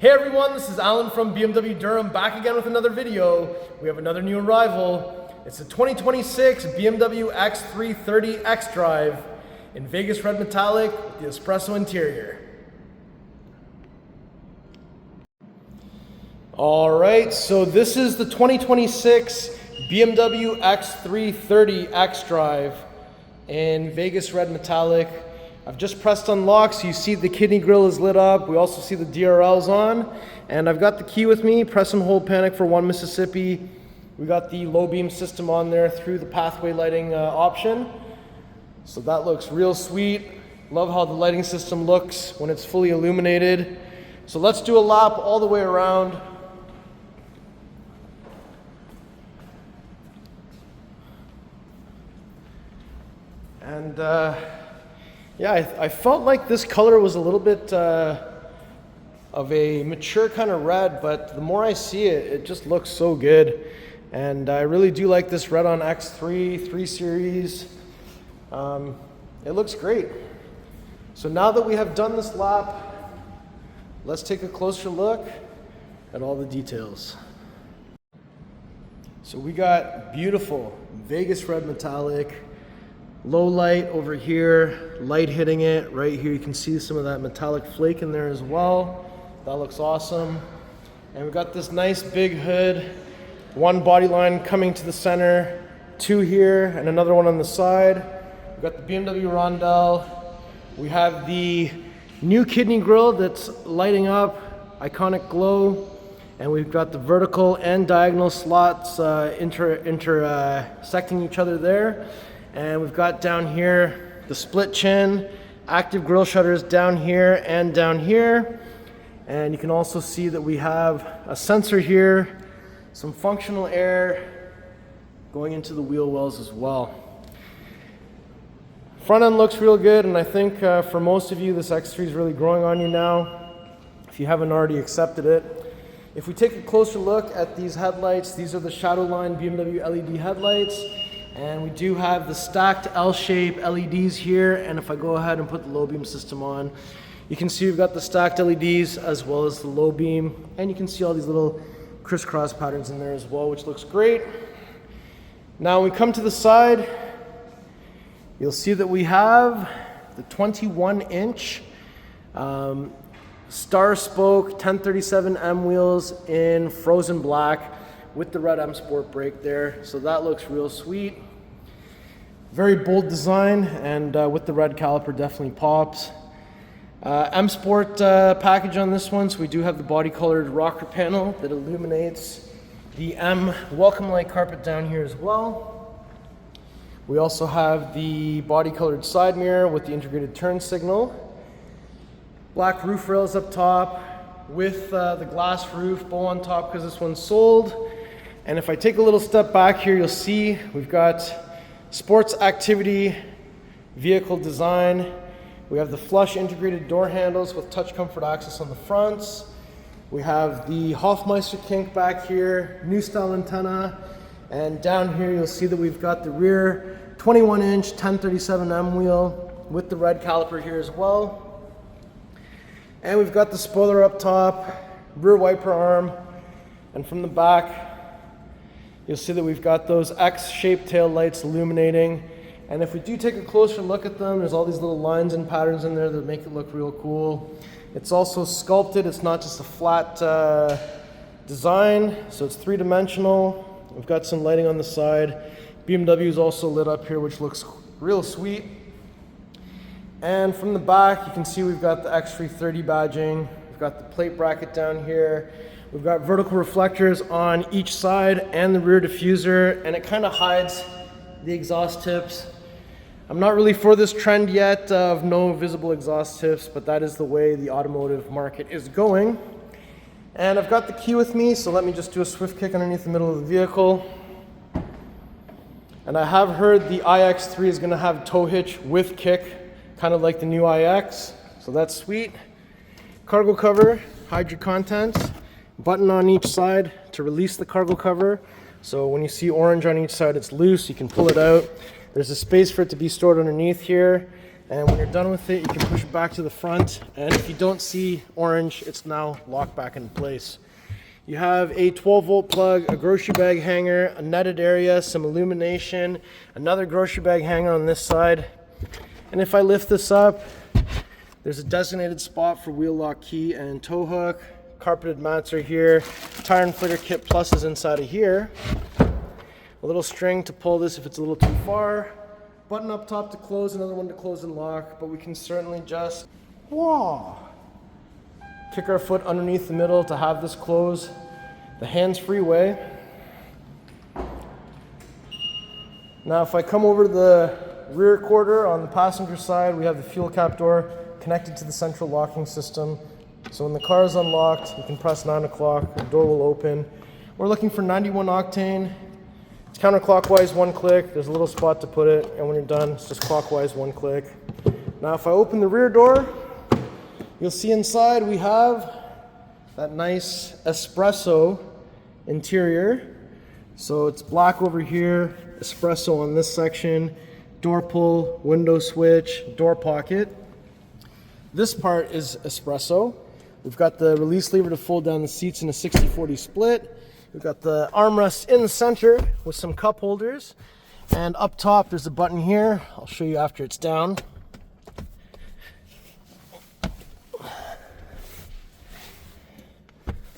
Hey everyone, this is Alan from BMW Durham, back again with another video. We have another new arrival. It's a 2026 BMW X3 30 xDrive in Vegas red metallic with the Espresso interior. Alright, so this is the 2026 BMW X3 30 xDrive in Vegas red metallic. I've just pressed unlock, so you see the kidney grill is lit up. We also see the DRLs on. And I've got the key with me, press and hold panic for 1 Mississippi. We got the low beam system on there through the pathway lighting option. So that looks real sweet. Love how the lighting system looks when it's fully illuminated. So let's do a lap all the way around. And yeah, I felt like this color was a little bit of a mature kind of red, but the more I see it, it just looks so good. And I really do like this red on X3, 3 Series. It looks great. So now that we have done this lap, let's take a closer look at all the details. So we got beautiful Vegas red metallic. Low light over here, light hitting it. Right here you can see some of that metallic flake in there as well. That looks awesome. And we've got this nice big hood. One body line coming to the center, 2 here, and another one on the side. We've got the BMW Rondell. We have the new kidney grill that's lighting up, iconic glow. And we've got the vertical and diagonal slots intersecting each other there. And we've got down here the split chin, active grille shutters down here and down here. And you can also see that we have a sensor here, some functional air going into the wheel wells as well. Front end looks real good, and I think for most of you this X3 is really growing on you now, if you haven't already accepted it. If we take a closer look at these headlights, these are the Shadowline BMW LED headlights. And we do have the stacked L-shape LEDs here, and if I go ahead and put the low beam system on, you can see we've got the stacked LEDs as well as the low beam, and you can see all these little crisscross patterns in there as well, which looks great. Now when we come to the side, you'll see that we have the 21-inch star spoke 1037M wheels in frozen black with the red M Sport brake there. So that looks real sweet. Very bold design, and with the red caliper definitely pops. M Sport package on this one, so we do have the body colored rocker panel that illuminates the M welcome light carpet down here as well. We also have the body colored side mirror with the integrated turn signal. Black roof rails up top with the glass roof bow on top because this one's sold. And if I take a little step back here, you'll see we've got sports activity vehicle design. We have the flush integrated door handles with touch comfort access on the fronts. We have the Hofmeister kink back here, new style antenna. And down here you'll see that we've got the rear 21-inch 1037M wheel with the red caliper here as well. And we've got the spoiler up top, rear wiper arm, and from the back you'll see that we've got those X-shaped tail lights illuminating. And if we do take a closer look at them, there's all these little lines and patterns in there that make it look real cool. It's also sculpted, it's not just a flat design, so it's 3-dimensional. We've got some lighting on the side. BMW is also lit up here, which looks real sweet. And from the back, you can see we've got the X3 30 badging. We've got the plate bracket down here. We've got vertical reflectors on each side and the rear diffuser, and it kind of hides the exhaust tips. I'm not really for this trend yet of no visible exhaust tips, but that is the way the automotive market is going. And I've got the key with me, so let me just do a swift kick underneath the middle of the vehicle. And I have heard the iX3 is going to have tow hitch with kick, kind of like the new iX, so that's sweet. Cargo cover, hide your contents. Button on each side to release the cargo cover. So when you see orange on each side, it's loose, you can pull it out. There's a space for it to be stored underneath here. And when you're done with it, you can push it back to the front. And if you don't see orange, it's now locked back in place. You have a 12-volt plug, a grocery bag hanger, a netted area, some illumination, another grocery bag hanger on this side. And if I lift this up, there's a designated spot for wheel lock key and tow hook. Carpeted mats are here. Tire inflator kit plus is inside of here. A little string to pull this if it's a little too far. Button up top to close, another one to close and lock, but we can certainly just kick our foot underneath the middle to have this close the hands-free way. Now if I come over to the rear quarter on the passenger side, we have the fuel cap door connected to the central locking system. So when the car is unlocked, you can press 9 o'clock, the door will open. We're looking for 91 octane. It's counterclockwise, 1 click. There's a little spot to put it, and when you're done, it's just clockwise, 1 click. Now if I open the rear door, you'll see inside we have that nice Espresso interior. So it's black over here, Espresso on this section, door pull, window switch, door pocket. This part is Espresso. We've got the release lever to fold down the seats in a 60-40 split. We've got the armrest in the center with some cup holders. And up top, there's a button here. I'll show you after it's down.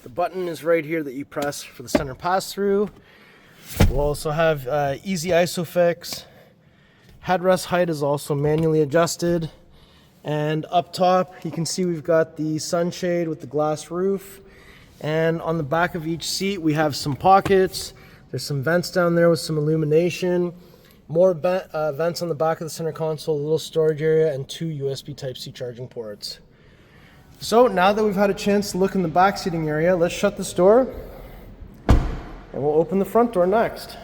The button is right here that you press for the center pass-through. We'll also have easy ISOFIX. Headrest height is also manually adjusted. And up top, you can see we've got the sunshade with the glass roof. And on the back of each seat, we have some pockets. There's some vents down there with some illumination. More vents on the back of the center console, a little storage area, and 2 USB Type-C charging ports. So now that we've had a chance to look in the back seating area, let's shut this door and we'll open the front door next.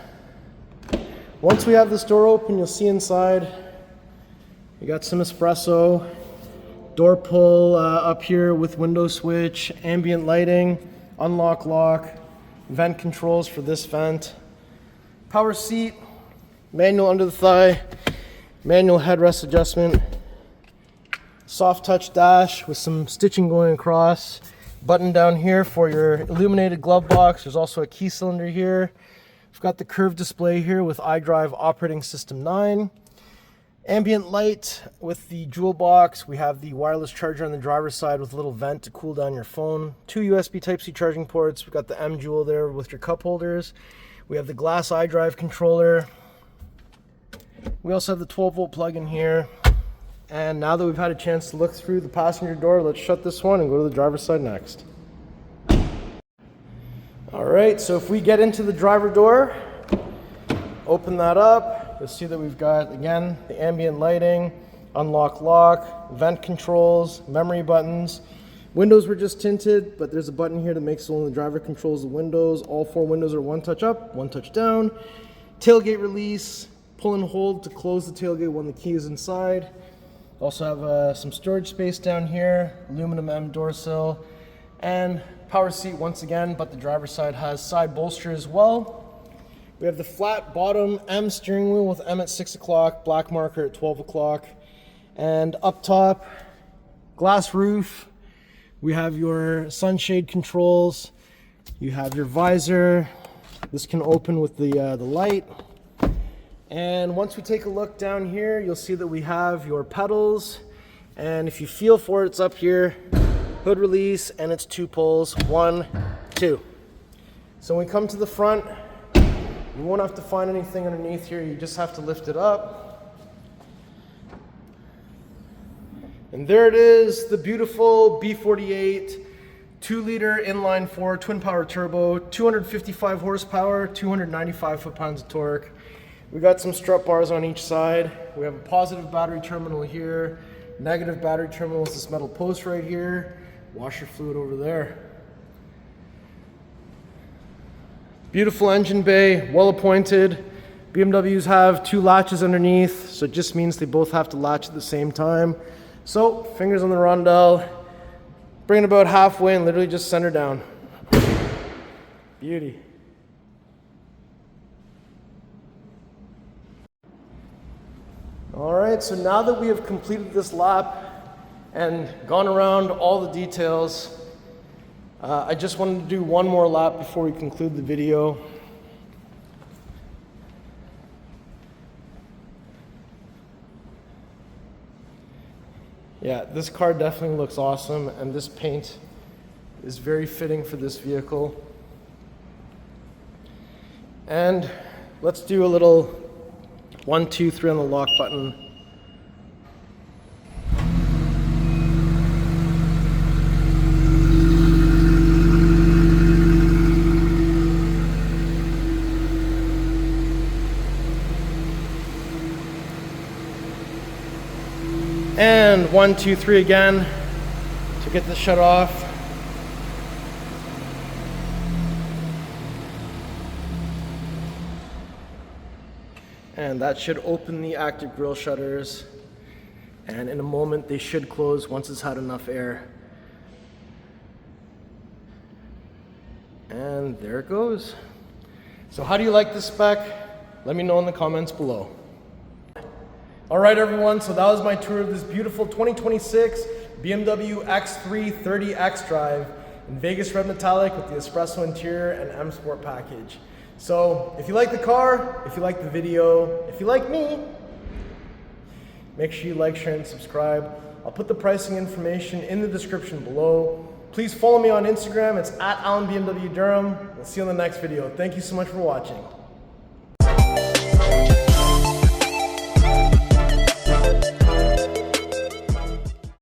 Once we have this door open, you'll see inside we got some Espresso, door pull up here with window switch, ambient lighting, unlock lock, vent controls for this vent, power seat, manual under the thigh, manual headrest adjustment, soft touch dash with some stitching going across, button down here for your illuminated glove box. There's also a key cylinder here. We've got the curved display here with iDrive operating system 9. Ambient light with the jewel box. We have the wireless charger on the driver's side with a little vent to cool down your phone. 2 USB Type-C charging ports. We've got the M jewel there with your cup holders. We have the glass iDrive controller. We also have the 12-volt plug in here. And now that we've had a chance to look through the passenger door, let's shut this one and go to the driver's side next. All right, so if we get into the driver door, open that up, you'll see that we've got, again, the ambient lighting, unlock lock, vent controls, memory buttons. Windows were just tinted, but there's a button here that makes so when the driver controls the windows. All 4 windows are 1 touch up, 1 touch down. Tailgate release, pull and hold to close the tailgate when the key is inside. Also have some storage space down here, aluminum M door sill, and power seat once again, but the driver's side has side bolster as well. We have the flat bottom M steering wheel with M at 6 o'clock, black marker at 12 o'clock. And up top, glass roof. We have your sunshade controls. You have your visor. This can open with the light. And once we take a look down here, you'll see that we have your pedals. And if you feel for it, it's up here. Hood release, and it's 2 pulls, 1, 2. So when we come to the front, you won't have to find anything underneath here. You just have to lift it up. And there it is, the beautiful B48 2-liter inline-4 twin-power turbo, 255 horsepower, 295 foot-pounds of torque. We got some strut bars on each side. We have a positive battery terminal here, negative battery terminal with this metal post right here, washer fluid over there. Beautiful engine bay, well appointed. BMWs have 2 latches underneath, so it just means they both have to latch at the same time. So, fingers on the rondelle, bring it about halfway and literally just center down. Beauty. All right, so now that we have completed this lap and gone around all the details, I just wanted to do one more lap before we conclude the video. Yeah, this car definitely looks awesome, and this paint is very fitting for this vehicle. And let's do a little 1, 2, 3 on the lock button. And 1, 2, 3 again to get this shut off. And that should open the active grille shutters. And in a moment they should close once it's had enough air. And there it goes. So how do you like this spec? Let me know in the comments below. All right, everyone, so that was my tour of this beautiful 2026 BMW X3 30 xDrive in Vegas red metallic with the Espresso interior and M Sport package. So if you like the car, if you like the video, if you like me, make sure you like, share, and subscribe. I'll put the pricing information in the description below. Please follow me on Instagram. It's @AlanBMW Durham. We'll see you in the next video. Thank you so much for watching.